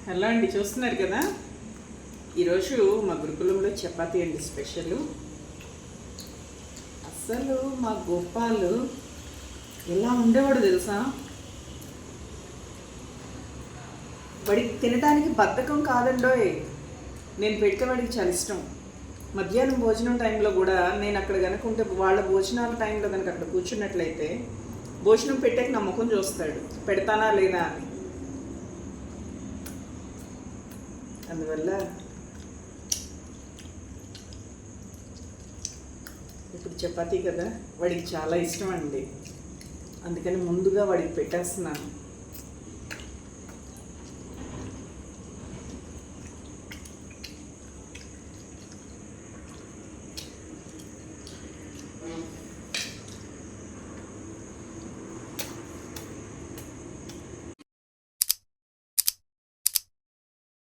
Hello అండి, చూస్తున్నారు కదా. ఈరోజు మా గురుకులంలో చపాతీ అండి స్పెషల్. అసలు మా గోపాలు ఎలా ఉండేవాడు తెలుసా. వాడికి తినడానికి బద్ధకం కాదండోయ్, నేను పెడితే వాడికి చాలా ఇష్టం. మధ్యాహ్నం భోజనం టైంలో కూడా నేను అక్కడ కనుక ఉంటే, వాళ్ళ భోజనాల టైంలో కనుక అక్కడ కూర్చున్నట్లయితే భోజనం పెట్టాక నా ముఖం చూస్తాడు, పెడతానా లేదా అని. అందువల్ల ఇప్పుడు చపాతీ కదా వాడికి చాలా ఇష్టం అండి, అందుకని ముందుగా వాడికి పెట్టేస్తున్నాను.